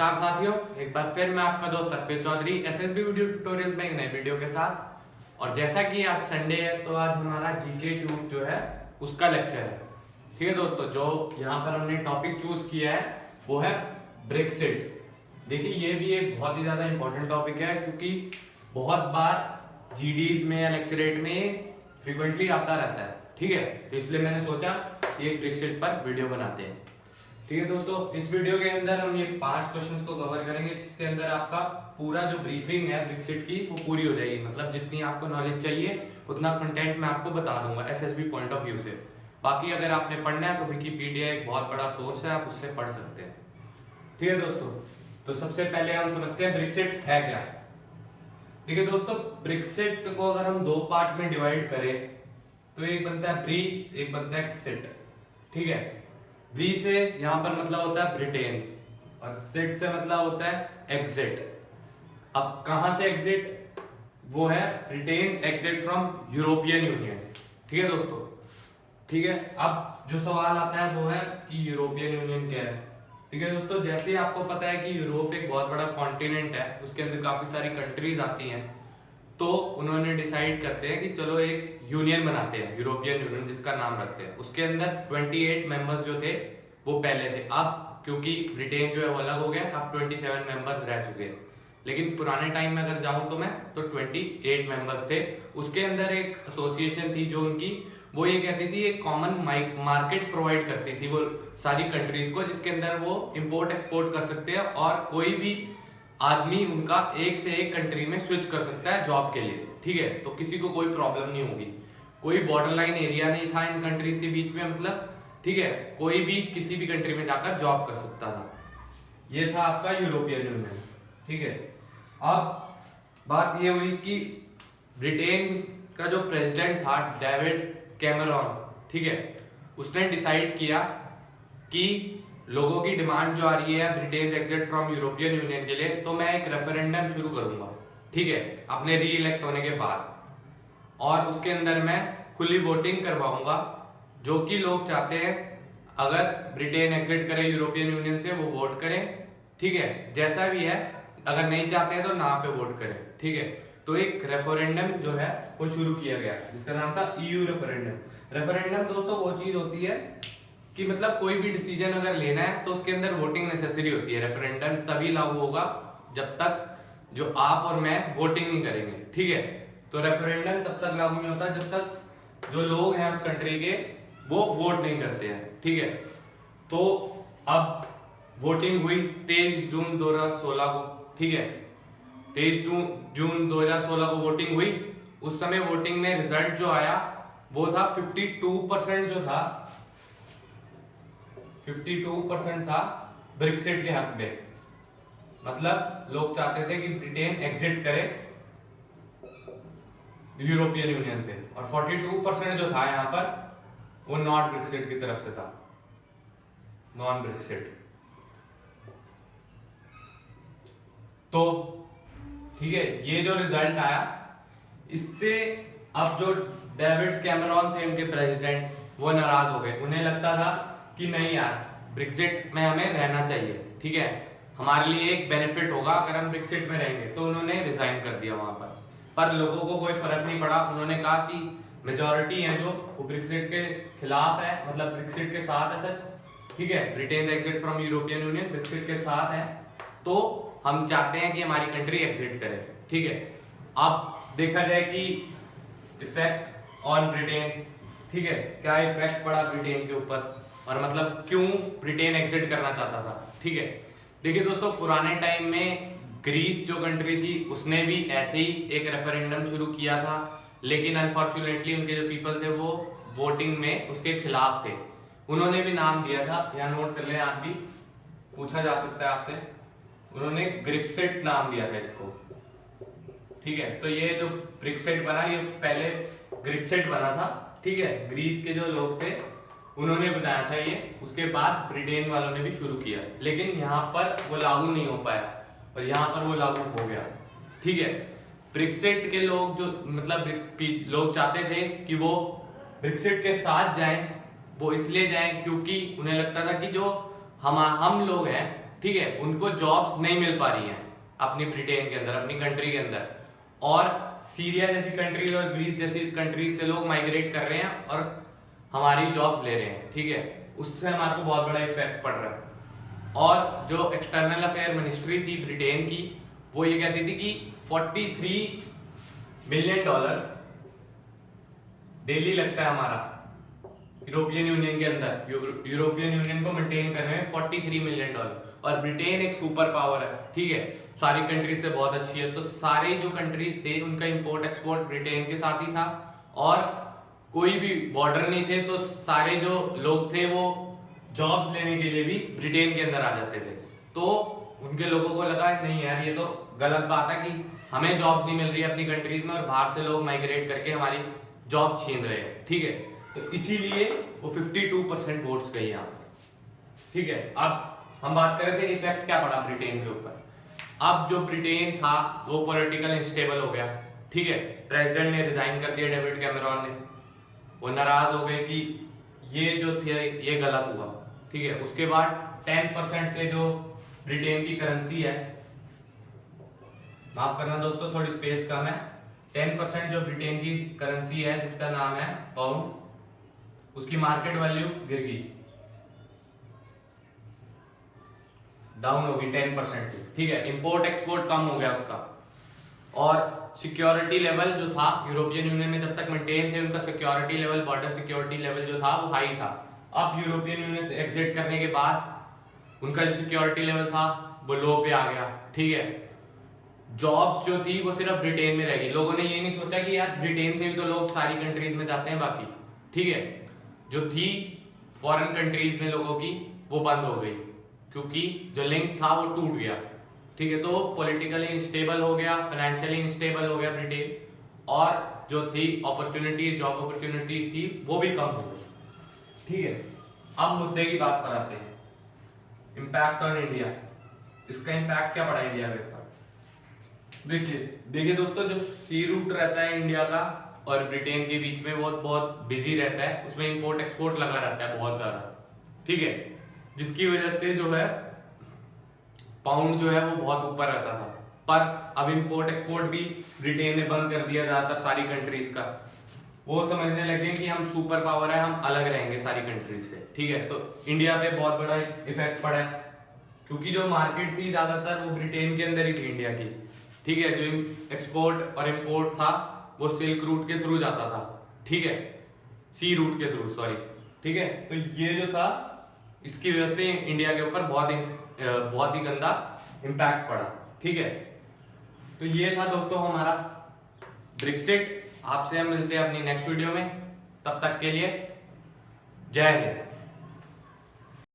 नमस्कार साथियों, एक बार फिर मैं आपका दोस्त अर्पित चौधरी एसएसबी वीडियो ट्यूटोरियल्स में एक नए वीडियो के साथ। और जैसा कि आज संडे है तो आज हमारा जीके ट्यूब जो है उसका लेक्चर है। ठीक है दोस्तों, जो यहाँ पर हमने टॉपिक चूज किया है वो है ब्रेक्सिट। देखिए ये भी एक बहुत ही ज्यादा इंपॉर्टेंट टॉपिक है क्योंकि बहुत बार जीडीज में या लेक्चरेट में फ्रीक्वेंटली आता रहता है। ठीक है, तो इसलिए मैंने सोचा कि एक ब्रेक्सिट पर वीडियो बनाते हैं। ठीक है दोस्तों, इस वीडियो के अंदर हम ये 5 क्वेश्चंस को कवर करेंगे जिसके अंदर आपका पूरा जो ब्रीफिंग है ब्रेक्सिट की वो पूरी हो जाएगी। मतलब जितनी आपको नॉलेज चाहिए उतना कंटेंट मैं आपको बता दूंगा एसएसबी पॉइंट ऑफ व्यू से। बाकी अगर आपने पढ़ना है तो विकिपीडिया एक बहुत बड़ा सोर्स है, आप उससे पढ़ सकते हैं। ठीक है दोस्तों, तो सबसे पहले हम समझते हैं ब्रेक्सिट है क्या। ठीक है दोस्तों, ब्रेक्सिट को अगर हम 2 पार्ट में डिवाइड करें तो एक बनता है ब्री, एक बनता है सिट। ठीक है, ब्री से यहां पर मतलब होता है ब्रिटेन और सिट से मतलब होता है एग्जिट। अब कहां से एग्जिट, वो है Britain exit from European union. ठीक है दोस्तों, ठीक है। अब जो सवाल आता है वो है कि यूरोपियन यूनियन क्या है। ठीक है दोस्तों, जैसे ही आपको पता है कि यूरोप एक बहुत बड़ा कॉन्टिनेंट है, उसके अंदर काफी सारी कंट्रीज आती हैं, तो उन्होंने डिसाइड करते हैं कि चलो एक यूनियन बनाते हैं, यूरोपियन यूनियन जिसका नाम रखते हैं। उसके अंदर 28 मेंबर्स जो थे वो पहले थे। अब क्योंकि ब्रिटेन जो है वो अलग हो गया, अब 27 मेंबर्स रह चुके हैं। लेकिन पुराने टाइम में अगर जाऊं तो मैं तो 28 मेंबर्स थे। उसके अंदर एक एसोसिएशन थी जो उनकी वो ये कहती थी एक कॉमन मार्केट प्रोवाइड करती थी वो सारी कंट्रीज को, जिसके अंदर वो इंपोर्ट एक्सपोर्ट कर सकते हैं और कोई भी आदमी उनका एक से एक कंट्री में स्विच कर सकता है जॉब के लिए। ठीक है, तो किसी को कोई प्रॉब्लम नहीं होगी। कोई बॉर्डर लाइन एरिया नहीं था इन कंट्रीज के बीच में, मतलब ठीक है, कोई भी किसी भी कंट्री में जाकर जॉब कर सकता था। ये था आपका यूरोपियन यूनियन। ठीक है, अब बात ये हुई कि ब्रिटेन का जो प्रेसिडेंट था डेविड कैमरॉन, ठीक है, उसने डिसाइड किया कि लोगों की डिमांड जो आ रही है Britain exit from European union के लिए, तो मैं एक रेफरेंडम शुरू करूंगा। ठीक है, अपने री इलेक्ट होने के बाद, और उसके अंदर मैं खुली वोटिंग करवाऊंगा। जो कि लोग चाहते हैं अगर ब्रिटेन एग्जिट करे यूरोपियन यूनियन से वो वोट करें। ठीक है, जैसा भी है, अगर नहीं चाहते हैं तो ना पे वोट करें। ठीक है, तो एक रेफरेंडम जो है वो शुरू किया गया जिसका नाम था ईयू रेफरेंडम। रेफरेंडम दोस्तों वो चीज होती है कि मतलब कोई भी डिसीजन अगर लेना है तो उसके अंदर वोटिंग नेसेसरी होती है। रेफरेंडम तभी लागू होगा जब तक जो आप और मैं वोटिंग नहीं करेंगे। ठीक है, तो रेफरेंडम तब तक लागू नहीं होता जब तक जो लोग हैं उस कंट्री के वो वोट नहीं करते हैं। ठीक है, तो अब वोटिंग हुई 23 जून 2016 को। ठीक है, 23 जून 2016 को वोटिंग हुई। उस समय वोटिंग में रिजल्ट जो आया वो था 52% जो था 52% था ब्रेक्सिट के हक में। मतलब लोग चाहते थे कि ब्रिटेन एग्जिट करे यूरोपियन यूनियन से, और 42% जो था यहाँ पर वो नॉट ब्रेक्सिट की तरफ से था, नॉन ब्रेक्सिट। तो ठीक है, ये जो रिजल्ट आया इससे अब जो डेविड कैमरॉन थे उनके प्रेसिडेंट वो नाराज हो गए। उन्हें लगता था कि नहीं यार, ब्रेक्सिट में हमें रहना चाहिए। ठीक है, हमारे लिए एक बेनिफिट होगा अगर हम ब्रेक्सिट में रहेंगे, तो उन्होंने रिजाइन कर दिया वहां पर लोगों को कोई फर्क नहीं पड़ा। उन्होंने कहा कि मेजॉरिटी है जो वो ब्रेक्सिट के खिलाफ है, मतलब ब्रेक्सिट के साथ है सच। ठीक है, Britain exit from European union Brexit के साथ है, तो हम चाहते हैं कि हमारी कंट्री एग्जिट करे। ठीक है, अब देखा जाए कि इफेक्ट ऑन ब्रिटेन। ठीक है, क्या इफेक्ट पड़ा ब्रिटेन के ऊपर और मतलब क्यों ब्रिटेन एग्जिट करना चाहता था। ठीक है, देखिए दोस्तों, पुराने टाइम में ग्रीस जो कंट्री थी उसने भी ऐसे ही एक रेफरेंडम शुरू किया था, लेकिन अनफॉर्चुनेटली उनके जो पीपल थे वो वोटिंग में उसके खिलाफ थे। उन्होंने भी नाम दिया था, या नोट कर लें आप भी, पूछा जा सकता है आपसे, उन्होंने ग्रेक्सिट नाम दिया था इसको। ठीक है, तो ये जो ब्रेक्सिट बना ये पहले ग्रेक्सिट बना था। ठीक है, ग्रीस के जो लोग थे उन्होंने बनाया था ये, उसके बाद ब्रिटेन वालों ने भी शुरू किया, लेकिन यहाँ पर वो लागू नहीं हो पाया और यहाँ पर वो लागू हो गया। ठीक है, ब्रेक्सिट के लोग जो मतलब लोग चाहते थे कि वो ब्रेक्सिट के साथ जाएं, वो इसलिए जाएं क्योंकि उन्हें लगता था कि जो हम लोग हैं ठीक है, उनको जॉब्स नहीं मिल पा रही हैं अपनी ब्रिटेन के अंदर, अपनी कंट्री के अंदर, और सीरिया जैसी कंट्रीज और ग्रीस जैसी कंट्रीज से लोग माइग्रेट कर रहे हैं और हमारी जॉब्स ले रहे हैं, ठीक है, उससे हमारे को बहुत बड़ा इफेक्ट पड़ रहा है। और जो एक्सटर्नल अफेयर मिनिस्ट्री थी ब्रिटेन की, वो ये कहती थी कि $43 मिलियन डेली लगता है हमारा यूरोपियन यूनियन के अंदर, यूरोपियन यूनियन को मेंटेन करने में $43 मिलियन। और ब्रिटेन एक सुपर पावर है, ठीक है, सारी कंट्रीज से बहुत अच्छी है, तो सारे जो कंट्रीज थे उनका इंपोर्ट एक्सपोर्ट ब्रिटेन के साथ ही था, और कोई भी बॉर्डर नहीं थे, तो सारे जो लोग थे वो जॉब्स लेने के लिए भी ब्रिटेन के अंदर आ जाते थे। तो उनके लोगों को लगा नहीं यार, ये तो गलत बात है कि हमें जॉब्स नहीं मिल रही है अपनी कंट्रीज में और बाहर से लोग माइग्रेट करके हमारी जॉब छीन रहे हैं, ठीक है, तो इसीलिए वो 52% वोट्स गई यहाँ, ठीक है। अब हम बात कर रहे थे इफेक्ट क्या पड़ा ब्रिटेन के ऊपर। अब जो ब्रिटेन था वो पॉलिटिकल इंस्टेबल हो गया, ठीक है, प्रेसिडेंट ने रिजाइन कर दिया, डेविड कैमरॉन ने, वो नाराज हो गए कि ये जो थे ये गलत हुआ, ठीक है। उसके बाद 10% से जो ब्रिटेन की करेंसी है, माफ करना दोस्तों थोड़ी स्पेस कम है, 10% जो ब्रिटेन की करेंसी है जिसका नाम है पाउंड, उसकी मार्केट वैल्यू गिर गई, डाउन होगी 10%, ठीक है। इंपोर्ट एक्सपोर्ट कम हो गया उसका, और सिक्योरिटी लेवल जो था यूरोपियन यूनियन में जब तक मेंटेन थे, उनका security level, border security level जो था वो हाई था। अब यूरोपियन यूनियन से एग्जिट करने के बाद उनका जो सिक्योरिटी लेवल था वो लो पे आ गया, ठीक है। जॉब्स जो थी वो सिर्फ ब्रिटेन में रहेगी, लोगों ने ये नहीं सोचा कि यार ब्रिटेन से भी तो लोग सारी कंट्रीज में जाते हैं बाकी, ठीक है, जो थी फॉरेन कंट्रीज में लोगों की वो बंद हो गई, क्योंकि जो लिंक था वो टूट गया, ठीक है। तो पॉलिटिकली इंस्टेबल हो गया, फाइनेंशियली इंस्टेबल हो गया ब्रिटेन, और जो थी अपॉर्चुनिटीज, जॉब अपॉर्चुनिटीज थी वो भी कम हो गई, ठीक है। अब मुद्दे की बात पर आते हैं, इम्पैक्ट ऑन इंडिया। इसका इम्पैक्ट क्या पड़ा इंडिया के ऊपर? देखिए दोस्तों, जो सी रूट रहता है इंडिया का और ब्रिटेन के बीच में, वो बहुत बिजी रहता है, उसमें इंपोर्ट एक्सपोर्ट लगा रहता है बहुत ज्यादा, ठीक है, जिसकी वजह से जो है पाउंड जो है वो बहुत ऊपर रहता था। पर अब इंपोर्ट एक्सपोर्ट भी ब्रिटेन ने बंद कर दिया ज्यादातर सारी कंट्रीज का, वो समझने लगे कि हम सुपर पावर है, हम अलग रहेंगे सारी कंट्रीज से, ठीक है। तो इंडिया पे बहुत बड़ा इफेक्ट पड़ा है, क्योंकि जो मार्केट थी ज्यादातर वो ब्रिटेन के अंदर ही थी इंडिया की, ठीक है। जो एक्सपोर्ट और इंपोर्ट था वो सिल्क रूट के थ्रू जाता था, ठीक है, सी रूट के थ्रू, सॉरी, ठीक है। तो ये जो था, इसकी वजह से इंडिया के ऊपर बहुत ही गंदा इम्पैक्ट पड़ा, ठीक है। तो ये था दोस्तों हमारा ब्रेक्सिट। आपसे हम मिलते हैं अपनी नेक्स्ट वीडियो में, तब तक के लिए जय हिंद।